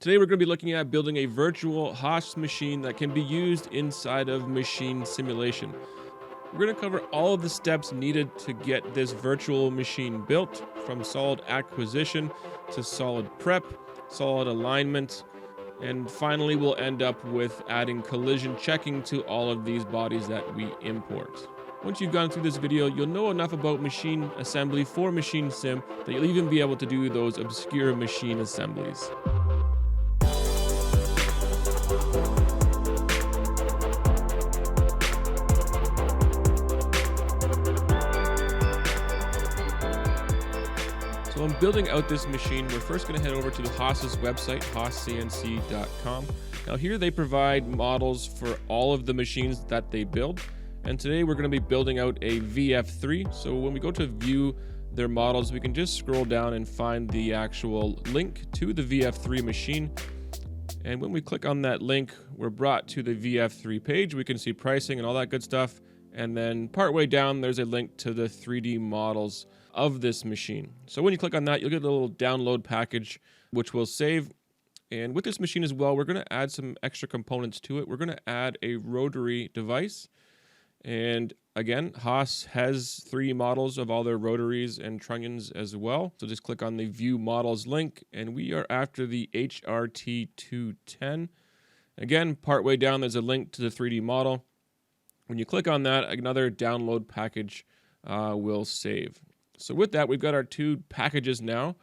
Today we're going to be looking at building a virtual Haas machine that can be used inside of machine simulation. We're going to cover all of the steps needed to get this virtual machine built, from solid acquisition to solid prep, solid alignment, and finally we'll end up with adding collision checking to all of these bodies that we import. Once you've gone through this video, you'll know enough about machine assembly for machine sim that you'll even be able to do those obscure machine assemblies. So in building out this machine, we're first going to head over to the Haas's website, haascnc.com. Now here they provide models for all of the machines that they build. And today we're going to be building out a VF3. So when we go to view their models, we can just scroll down and find the actual link to the VF3 machine. And when we click on that link, we're brought to the VF3 page. We can see pricing and all that good stuff. And then partway down, there's a link to the 3D models of this machine. So when you click on that, you'll get a little download package, which will save. And with this machine as well, we're going to add some extra components to it. We're going to add a rotary device. And again, Haas has 3D models of all their rotaries and trunnions as well. So just click on the view models link, and we are after the HRT210. Again, partway down, there's a link to the 3D model. When you click on that, another download package will save. So with that, we've got our two packages now.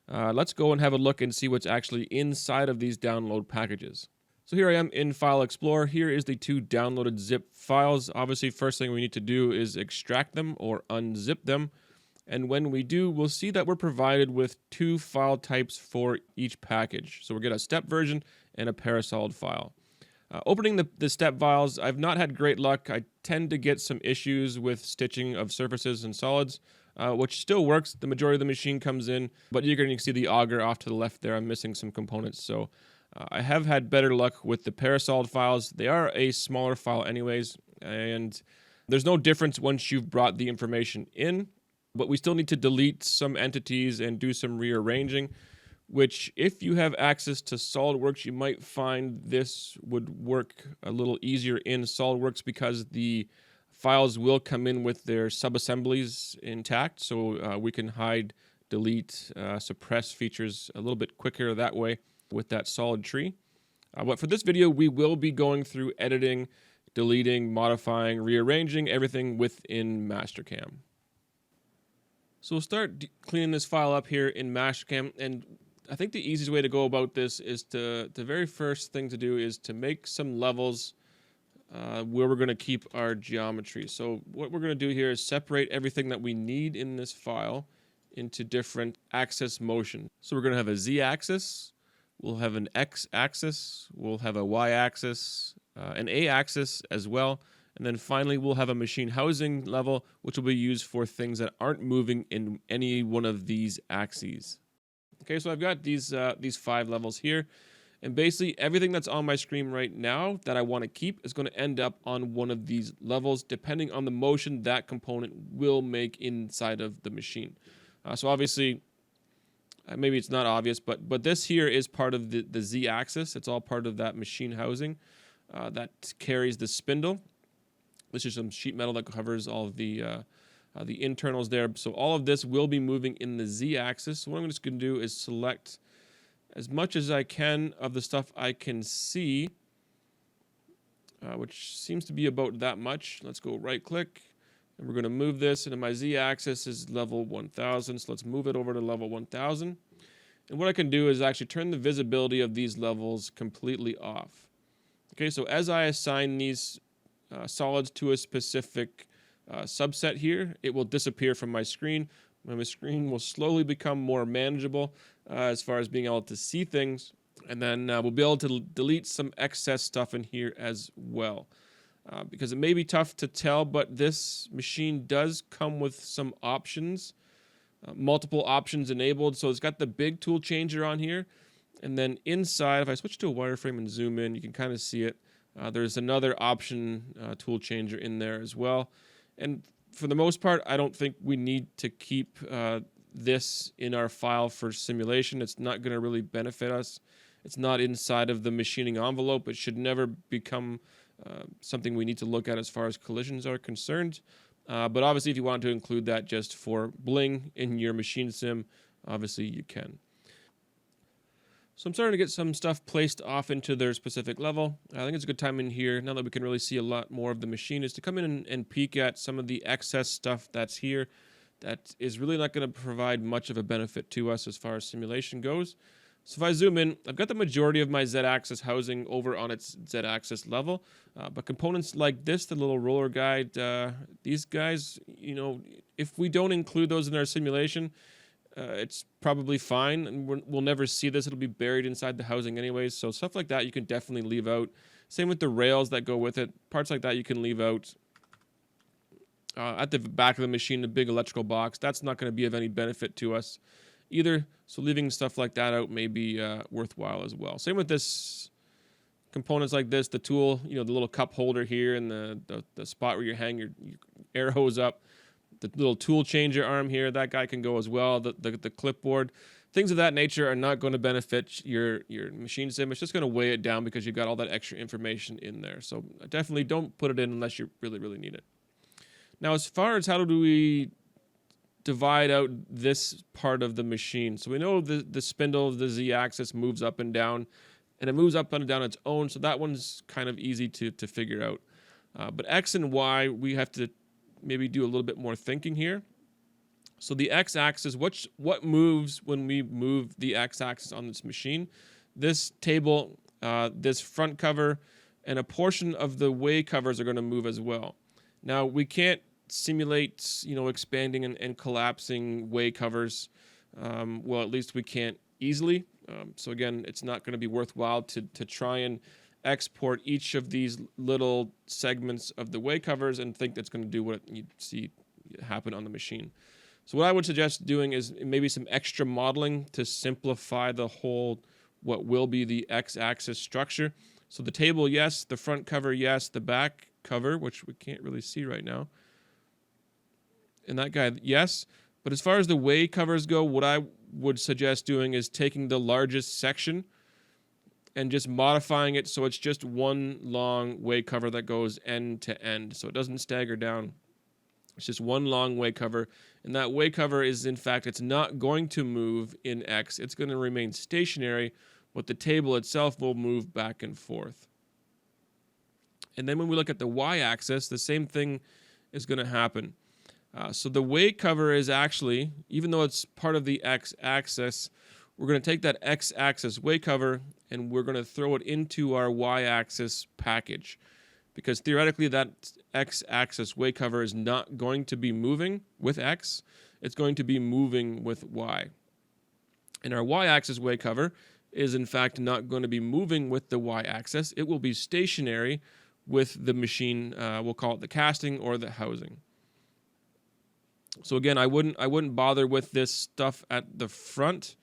Let's go and have a look and see what's actually inside of these download packages. So here I am in File Explorer. Here is the two downloaded zip files. Obviously, first thing we need to do is extract them or unzip them. And when we do, we'll see that we're provided with two file types for each package. So we'll get a step version and a parasolid file. Opening the step files, I've not had great luck. I tend to get some issues with stitching of surfaces and solids, which still works. The majority of the machine comes in, but you're going to see the auger off to the left there. I'm missing some components. So I have had better luck with the parasolid files. They are a smaller file anyways, and there's no difference once you've brought the information in, but we still need to delete some entities and do some rearranging, which if you have access to SolidWorks, you might find this would work a little easier in SolidWorks because the files will come in with their subassemblies intact, so we can hide, delete, suppress features a little bit quicker that way with that solid tree. But for this video, we will be going through editing, deleting, modifying, rearranging everything within Mastercam. So we'll start cleaning this file up here in Mastercam, and I think the easiest way to go about this is the very first thing to do is to make some levels where we're going to keep our geometry. So what we're going to do here is separate everything that we need in this file into different axis motion. So we're going to have a Z-axis, we'll have an X-axis, we'll have a Y-axis, an A-axis as well, and then finally we'll have a machine housing level, which will be used for things that aren't moving in any one of these axes. Okay, so I've got these 5 levels here, and basically everything that's on my screen right now that I want to keep is going to end up on one of these levels, depending on the motion that component will make inside of the machine. So obviously, maybe it's not obvious, but this here is part of the Z-axis. It's all part of that machine housing that carries the spindle. This is some sheet metal that covers all of the internals there. So all of this will be moving in the Z-axis. So what I'm just going to do is select as much as I can of the stuff I can see, which seems to be about that much. Let's go right-click, and we're going to move this into my Z-axis is level 1000. So let's move it over to level 1000. And what I can do is actually turn the visibility of these levels completely off. Okay, so as I assign these solids to a specific subset here, it will disappear from my screen. My screen will slowly become more manageable as far as being able to see things, and then we'll be able to delete some excess stuff in here as well. Because it may be tough to tell, but this machine does come with some options, multiple options enabled. So it's got the big tool changer on here, and then inside, if I switch to a wireframe and zoom in, you can kind of see it. There's another option tool changer in there as well. And for the most part, I don't think we need to keep this in our file for simulation. It's not going to really benefit us. It's not inside of the machining envelope. It should never become something we need to look at as far as collisions are concerned. But obviously, if you want to include that just for bling in your machine sim, obviously you can. So I'm starting to get some stuff placed off into their specific level. I think it's a good time in here, now that we can really see a lot more of the machine, is to come in and peek at some of the excess stuff that's here that is really not going to provide much of a benefit to us as far as simulation goes. So if I zoom in, I've got the majority of my Z-axis housing over on its Z-axis level, but components like this, the little roller guide, these guys, you know, if we don't include those in our simulation, it's probably fine, and we'll never see this. It'll be buried inside the housing anyways, so stuff like that you can definitely leave out. Same with the rails that go with it. Parts like that you can leave out. At the back of the machine, the big electrical box, that's not going to be of any benefit to us either, so leaving stuff like that out may be worthwhile as well. Same with this, components like this, the tool, you know, the little cup holder here and the spot where you hang your air hose up. The little tool changer arm here, that guy can go as well. The clipboard, things of that nature are not going to benefit your machine sim. It's just going to weigh it down because you've got all that extra information in there. So definitely don't put it in unless you really, really need it. Now, as far as how do we divide out this part of the machine? So we know the spindle, the Z-axis moves up and down, and it moves up and down its own. So that one's kind of easy to figure out. But X and Y, we have to maybe do a little bit more thinking here. So the X-axis, what moves when we move the X-axis on this machine? This table, this front cover, and a portion of the way covers are going to move as well. Now, we can't simulate, you know, expanding and collapsing way covers. Well, at least we can't easily. So again, it's not going to be worthwhile to try and export each of these little segments of the way covers and think that's going to do what you see happen on the machine. So what I would suggest doing is maybe some extra modeling to simplify the whole, what will be the X-axis structure. So the table, yes. The front cover, yes. The back cover, which we can't really see right now, and that guy, yes. But as far as the way covers go, what I would suggest doing is taking the largest section and just modifying it so it's just one long way cover that goes end to end. So it doesn't stagger down. It's just one long way cover. And that way cover is, in fact, it's not going to move in X. It's going to remain stationary, but the table itself will move back and forth. And then when we look at the Y-axis, the same thing is going to happen. So the way cover is actually, even though it's part of the X-axis, we're going to take that X-axis way cover and we're going to throw it into our Y-axis package, because theoretically that X-axis way cover is not going to be moving with X. It's going to be moving with Y. And our Y-axis way cover is in fact not going to be moving with the Y-axis. It will be stationary with the machine. We'll call it the casting or the housing. So again, I wouldn't bother with this stuff at the front.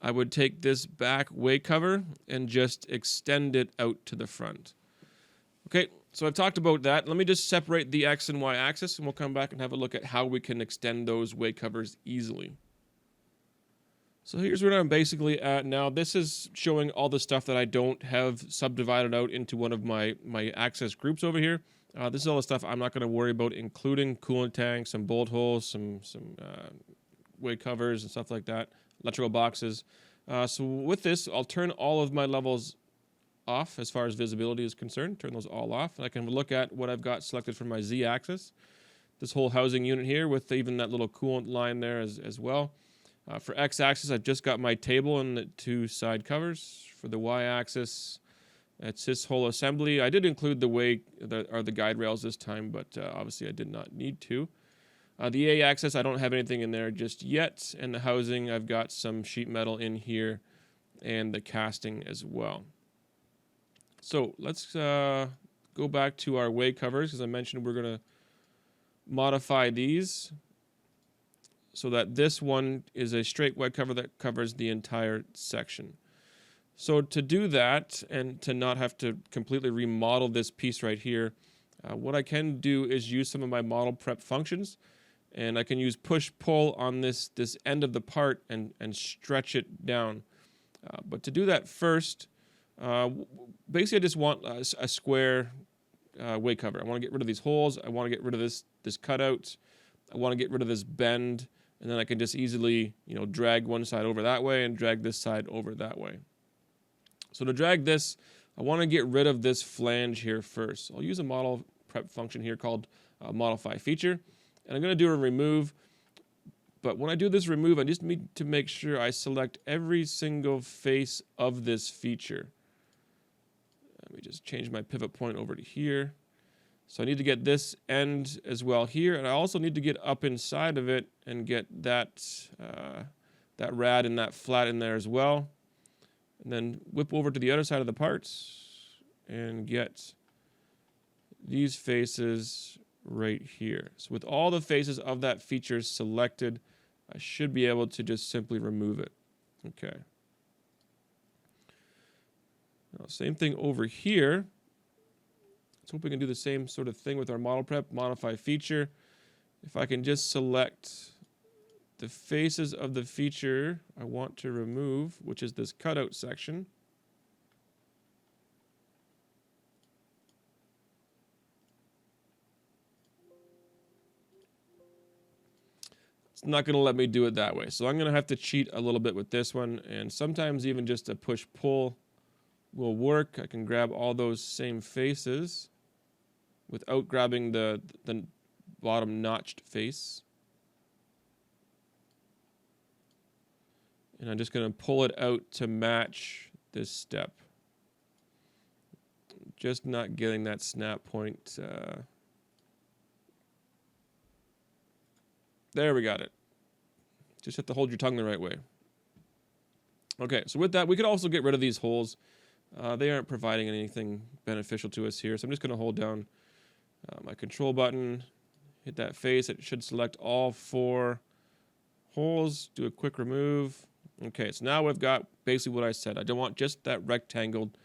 I would take this back way cover and just extend it out to the front. Okay, so I've talked about that. Let me just separate the X and Y axis, and we'll come back and have a look at how we can extend those way covers easily. So here's where I'm basically at now. This is showing all the stuff that I don't have subdivided out into one of my access groups over here. This is all the stuff I'm not going to worry about including: coolant tanks, some bolt holes, some way covers and stuff like that, electrical boxes. So with this, I'll turn all of my levels off as far as visibility is concerned. Turn those all off. And I can look at what I've got selected for my Z-axis. This whole housing unit here with even that little coolant line there as well. For X-axis, I've just got my table and the two side covers. For the Y-axis, it's this whole assembly. I did include the guide rails this time, but obviously I did not need to. The A-axis, I don't have anything in there just yet. And the housing, I've got some sheet metal in here and the casting as well. So let's go back to our way covers. As I mentioned, we're going to modify these so that this one is a straight way cover that covers the entire section. So to do that and to not have to completely remodel this piece right here, what I can do is use some of my model prep functions, and I can use push-pull on this end of the part and stretch it down. But to do that first, basically I just want a square weight cover. I want to get rid of these holes. I want to get rid of this cutout. I want to get rid of this bend, and then I can just easily, drag one side over that way and drag this side over that way. So to drag this, I want to get rid of this flange here first. I'll use a model prep function here called modify feature, and I'm going to do a remove. But when I do this remove, I just need to make sure I select every single face of this feature. Let me just change my pivot point over to here. So I need to get this end as well here, and I also need to get up inside of it and get that that rad and that flat in there as well. And then whip over to the other side of the parts and get these faces right here. So with all the faces of that feature selected, I should be able to just simply remove it. Okay. Now, same thing over here. Let's hope we can do the same sort of thing with our model prep, modify feature. If I can just select the faces of the feature I want to remove, which is this cutout section. It's not going to let me do it that way. So I'm going to have to cheat a little bit with this one, and sometimes even just a push-pull will work. I can grab all those same faces without grabbing the bottom notched face. And I'm just going to pull it out to match this step. Just not getting that snap point. There, we got it. Just have to hold your tongue the right way. Okay, so with that, we could also get rid of these holes. They aren't providing anything beneficial to us here, so I'm just going to hold down my control button, hit that face. It should select all 4 holes, do a quick remove. Okay, so now we've got basically what I said. I don't want just that rectangled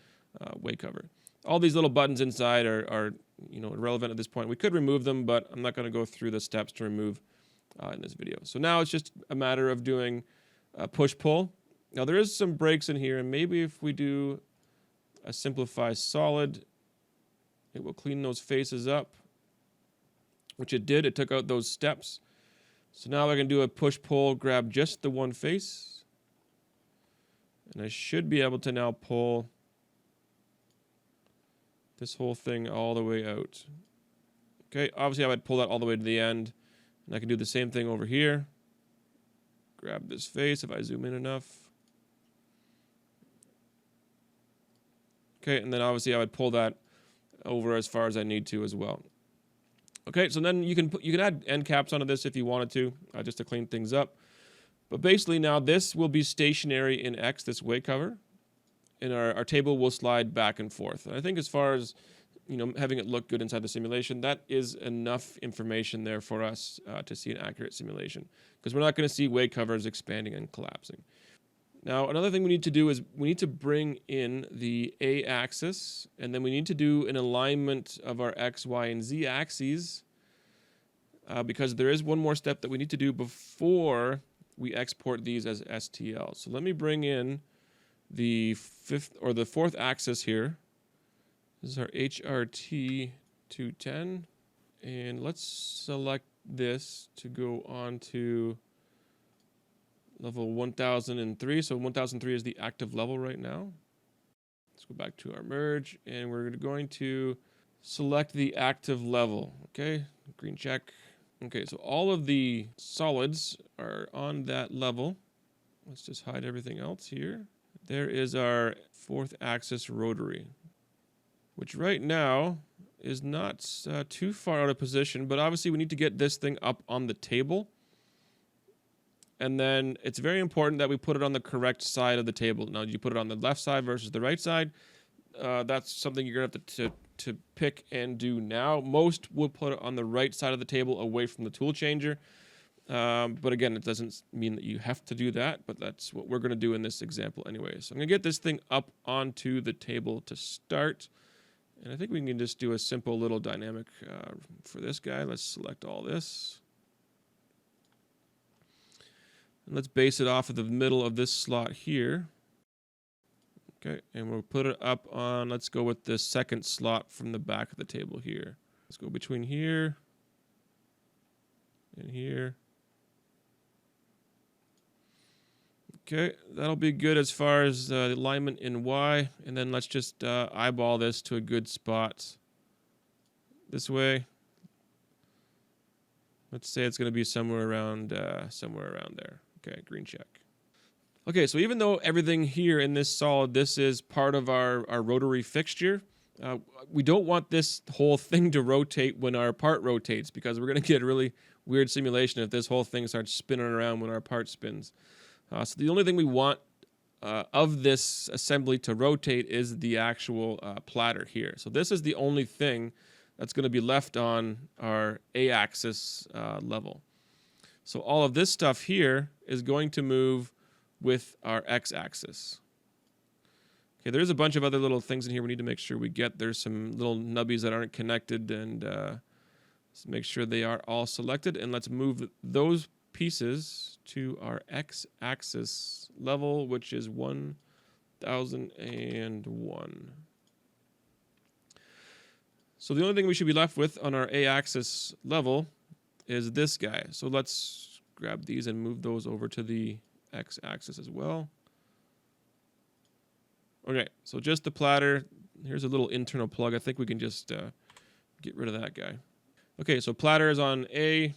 weight cover. All these little buttons inside are irrelevant at this point. We could remove them, but I'm not going to go through the steps to remove in this video. So now it's just a matter of doing push-pull. Now there is some breaks in here, and maybe if we do a simplify solid, it will clean those faces up, which it did. It took out those steps. So now I can do a push-pull, grab just the one face, and I should be able to now pull this whole thing all the way out. Okay, obviously I would pull that all the way to the end, and I can do the same thing over here. Grab this face if I zoom in enough. Okay, and then obviously I would pull that over as far as I need to as well. Okay, so then you can add end caps onto this if you wanted to, just to clean things up. But basically now this will be stationary in X, this weight cover, and our table will slide back and forth. And I think as far as having it look good inside the simulation, that is enough information there for us to see an accurate simulation, because we're not going to see weight covers expanding and collapsing. Now, another thing we need to do is we need to bring in the A axis, and then we need to do an alignment of our X, Y, and Z axes, because there is one more step that we need to do before we export these as STLs. So let me bring in the 4th axis here. This is our HRT 210, and let's select this to go on to level 1003. So 1003 is the active level right now. Let's go back to our merge, and we're going to select the active level. Okay, green check. Okay, so all of the solids are on that level. Let's just hide everything else here. There is our 4th axis rotary, which right now is not too far out of position, but obviously we need to get this thing up on the table. And then it's very important that we put it on the correct side of the table. Now, you put it on the left side versus the right side. That's something you're going to have to pick and do now. Most will put it on the right side of the table away from the tool changer. But again, it doesn't mean that you have to do that, but that's what we're going to do in this example anyway. So I'm going to get this thing up onto the table to start. And I think we can just do a simple little dynamic for this guy. Let's select all this. And let's base it off of the middle of this slot here. Okay, and we'll put it up on, let's go with the second slot from the back of the table here. Let's go between here and here. Okay, that'll be good as far as the alignment in Y. And then let's just eyeball this to a good spot this way. Let's say it's going to be somewhere around there. Okay, green check. Okay, so even though everything here in this solid, this is part of our rotary fixture, we don't want this whole thing to rotate when our part rotates, because we're going to get a really weird simulation if this whole thing starts spinning around when our part spins. So the only thing we want of this assembly to rotate is the actual platter here. So this is the only thing that's going to be left on our A-axis level. So all of this stuff here is going to move with our X-axis. Okay, there's a bunch of other little things in here we need to make sure we get. There's some little nubbies that aren't connected, and let's make sure they are all selected. And let's move those pieces to our X-axis level, which is 1001. So the only thing we should be left with on our A-axis level is this guy. So let's grab these and move those over to the X-axis as well. Okay, so just the platter. Here's a little internal plug. I think we can just get rid of that guy. Okay, so platter is on A.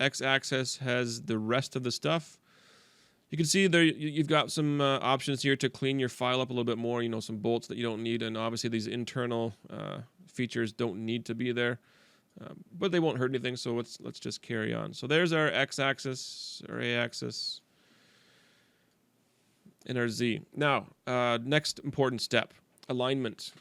X-axis has the rest of the stuff. You can see there you've got some options here to clean your file up a little bit more. You know, some bolts that you don't need, and obviously these internal features don't need to be there, but they won't hurt anything. So let's just carry on. So there's our X-axis, our A-axis, and our Z. Now, next important step: alignment.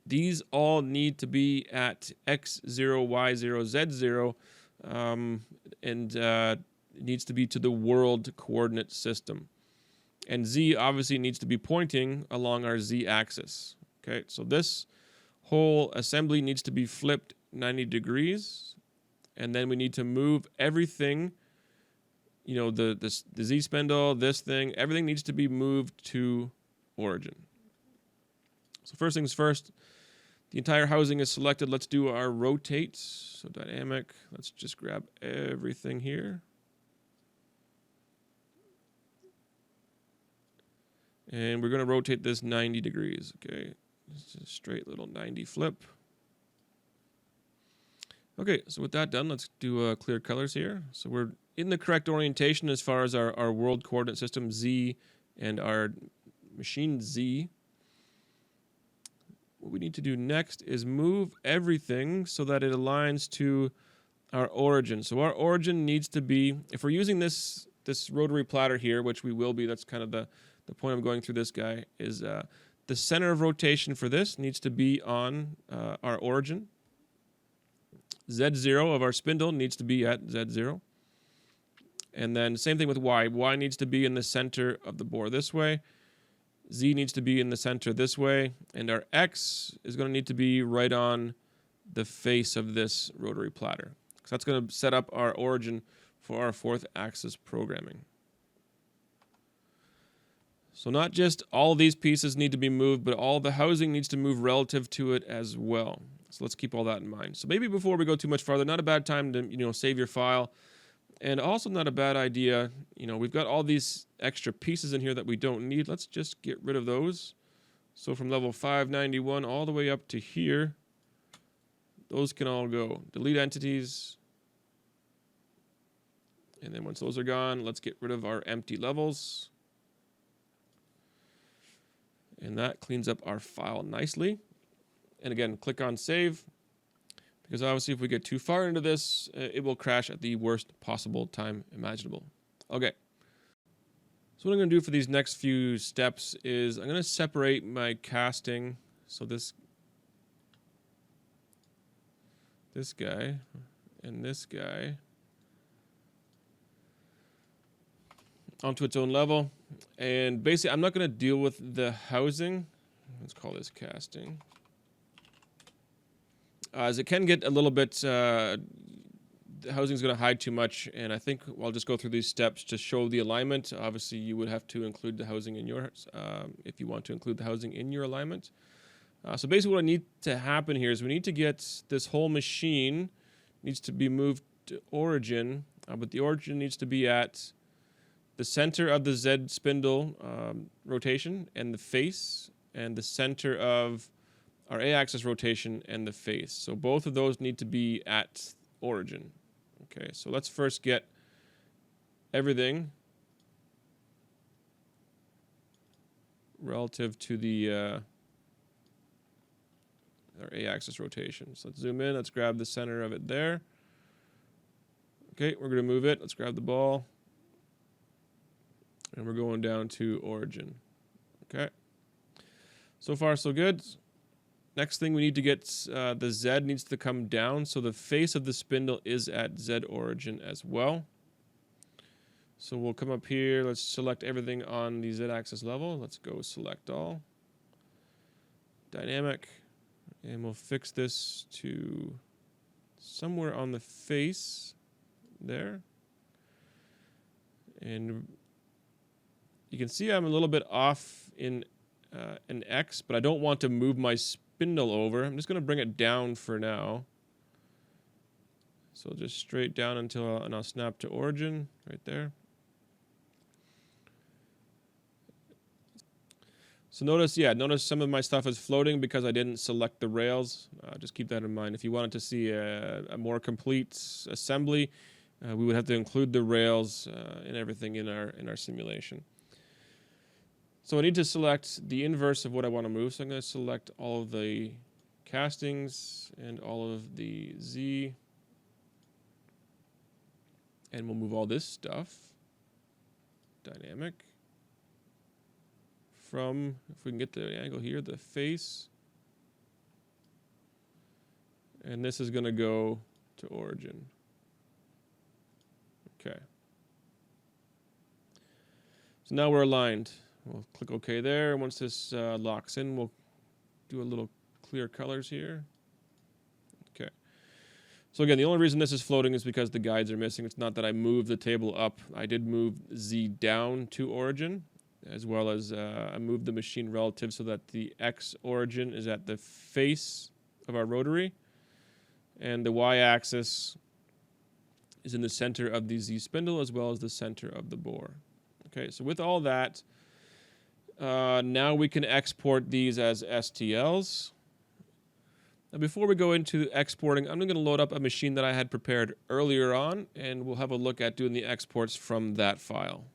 These all need to be at X0, Y0, Z0, and it needs to be to the world coordinate system. And Z obviously needs to be pointing along our Z axis. Okay, so this whole assembly needs to be flipped 90 degrees, and then we need to move everything, you know, the Z spindle, this thing, everything needs to be moved to origin. So first things first, the entire housing is selected. Let's do our rotate. So dynamic, let's just grab everything here. And we're going to rotate this 90 degrees, okay? Just a straight little 90 flip. Okay, so with that done, let's do clear colors here. So we're in the correct orientation as far as our world coordinate system Z and our machine Z. What we need to do next is move everything so that it aligns to our origin. So our origin needs to be, if we're using this rotary platter here, which we will be, that's kind of the point of going through this guy, is the center of rotation for this needs to be on our origin. Z0 of our spindle needs to be at Z0. And then same thing with Y. Y needs to be in the center of the bore this way. Z needs to be in the center this way. And our X is going to need to be right on the face of this rotary platter. So that's going to set up our origin for our fourth axis programming. So not just all of these pieces need to be moved, but all the housing needs to move relative to it as well. So let's keep all that in mind. So maybe before we go too much farther, not a bad time to, you know, save your file. And also not a bad idea, you know, we've got all these extra pieces in here that we don't need. Let's just get rid of those. So from level 591 all the way up to here, those can all go. Delete entities. And then once those are gone, let's get rid of our empty levels. And that cleans up our file nicely. And again, click on save, because obviously if we get too far into this, it will crash at the worst possible time imaginable. Okay. So what I'm going to do for these next few steps is I'm going to separate my casting. So this guy and this guy onto its own level. And basically, I'm not going to deal with the housing. Let's call this casting. As it can get a little bit the housing is going to hide too much, and I think I'll just go through these steps to show the alignment. Obviously, you would have to include the housing in yours if you want to include the housing in your alignment. So basically what I need to happen here is we need to get this whole machine needs to be moved to origin, but the origin needs to be at the center of the Z spindle rotation and the face, and the center of our A-axis rotation and the face. So both of those need to be at origin. Okay, so let's first get everything relative to the our A-axis rotation. So let's zoom in. Let's grab the center of it there. Okay, we're going to move it. Let's grab the ball. And we're going down to origin. Okay. So far, so good. Next thing we need to get, the Z needs to come down. So the face of the spindle is at Z origin as well. So we'll come up here. Let's select everything on the Z-axis level. Let's go select all. Dynamic. And we'll fix this to somewhere on the face there. And you can see I'm a little bit off in an X, but I don't want to move my spindle over. I'm just going to bring it down for now. So just straight down until and I'll snap to origin right there. So notice some of my stuff is floating because I didn't select the rails. Just keep that in mind. If you wanted to see a more complete assembly, we would have to include the rails and everything in our simulation. So I need to select the inverse of what I want to move. So I'm going to select all of the castings and all of the Z. And we'll move all this stuff. Dynamic. From, if we can get the angle here, the face. And this is going to go to origin. Okay. So now we're aligned. We'll click OK there. Once this locks in, we'll do a little clear colors here. Okay. So again, the only reason this is floating is because the guides are missing. It's not that I moved the table up. I did move Z down to origin, as well as I moved the machine relative so that the X origin is at the face of our rotary, and the Y-axis is in the center of the Z spindle as well as the center of the bore. Okay, so with all that, now we can export these as STLs. Now before we go into exporting, I'm going to load up a machine that I had prepared earlier on, and we'll have a look at doing the exports from that file.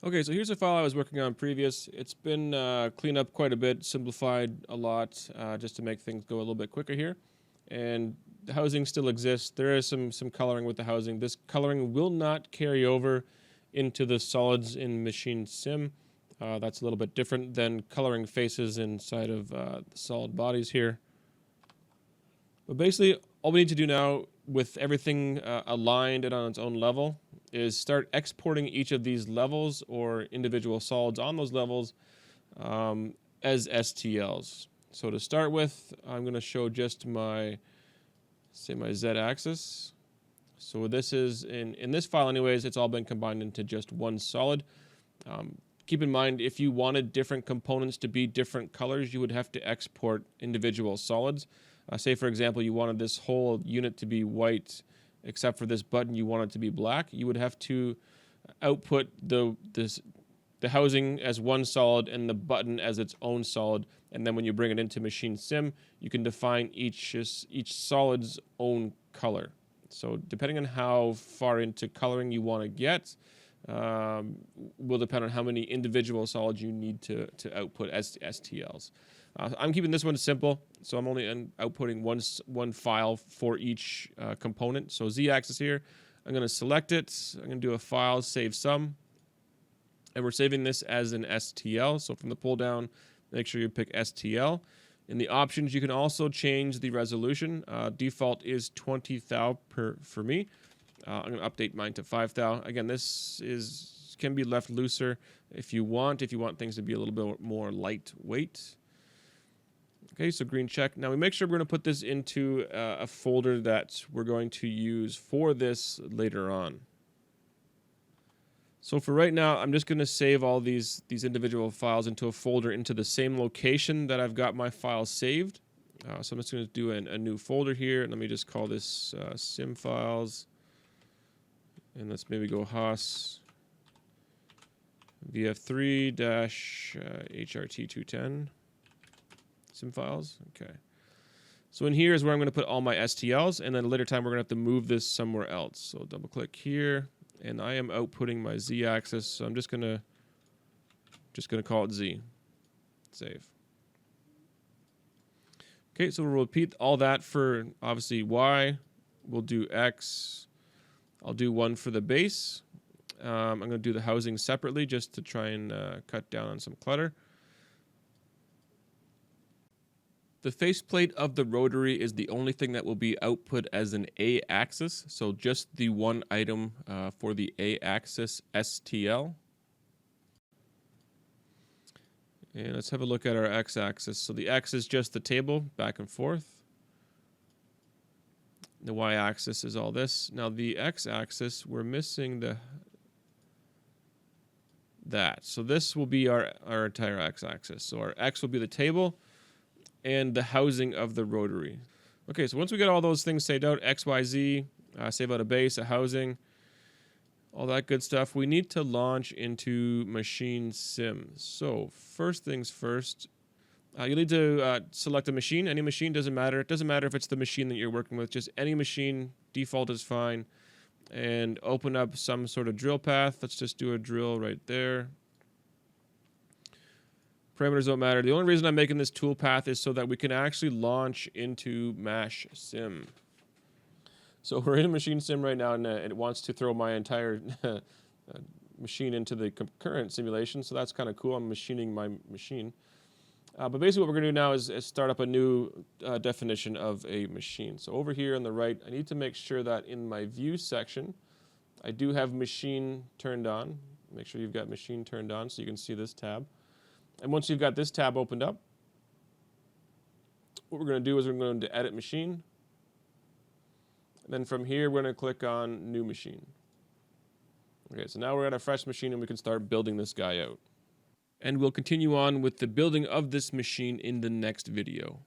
Okay, so here's a file I was working on previous. It's been cleaned up quite a bit, simplified a lot, just to make things go a little bit quicker here. And the housing still exists. There is some coloring with the housing. This coloring will not carry over into the solids in Machine Sim. That's a little bit different than coloring faces inside of the solid bodies here. But basically, all we need to do now with everything aligned and on its own level is start exporting each of these levels or individual solids on those levels as STLs. So to start with, I'm going to show just my Z-axis. So this is, in this file anyways, it's all been combined into just one solid. Keep in mind, if you wanted different components to be different colors, you would have to export individual solids. Say, for example, you wanted this whole unit to be white, except for this button you want it to be black. You would have to output the housing as one solid and the button as its own solid. And then when you bring it into Machine Sim, you can define each solid's own color. So depending on how far into coloring you want to get, will depend on how many individual solids you need to output as STLs. I'm keeping this one simple, so I'm only outputting one file for each component. So Z-axis here, I'm going to select it. I'm going to do a file, save some, and we're saving this as an STL. So from the pull down, make sure you pick STL. In the options, you can also change the resolution. Default is 20 thou for me. I'm going to update mine to 5 thou. Again, this can be left looser if you want things to be a little bit more lightweight. Okay, so green check. Now we make sure we're going to put this into a folder that we're going to use for this later on. So for right now, I'm just going to save all these individual files into a folder into the same location that I've got my files saved. So I'm just going to do a new folder here. Let me just call this sim files. And let's maybe go Haas VF3-HRT210 sim files. Okay. So in here is where I'm going to put all my STLs, and then a later time we're going to have to move this somewhere else. So double click here, and I am outputting my Z-axis. So I'm just gonna call it Z. Save. Okay, so we'll repeat all that for obviously Y. We'll do X. I'll do one for the base. I'm going to do the housing separately just to try and cut down on some clutter. The faceplate of the rotary is the only thing that will be output as an A-axis, so just the one item for the A-axis STL. And let's have a look at our X-axis. So the X is just the table, back and forth. The Y-axis is all this. Now the X-axis, we're missing that. So this will be our entire X-axis. So our X will be the table and the housing of the rotary. Okay, so once we get all those things saved out, X, Y, Z, save out a base, a housing, all that good stuff, we need to launch into Machine Sim. So first things first, you need to select a machine. Any machine, doesn't matter. It doesn't matter if it's the machine that you're working with, just any machine, default is fine. And open up some sort of drill path. Let's just do a drill right there. Parameters don't matter. The only reason I'm making this toolpath is so that we can actually launch into Mash Sim. So we're in a Machine Sim right now, and it wants to throw my entire machine into the current simulation, so that's kind of cool. I'm machining my machine. But basically what we're going to do now is start up a new definition of a machine. So over here on the right, I need to make sure that in my View section, I do have Machine turned on. Make sure you've got Machine turned on so you can see this tab. And once you've got this tab opened up, what we're going to do is we're going to Edit Machine. And then from here, we're going to click on New Machine. Okay, so now we're at a fresh machine and we can start building this guy out. And we'll continue on with the building of this machine in the next video.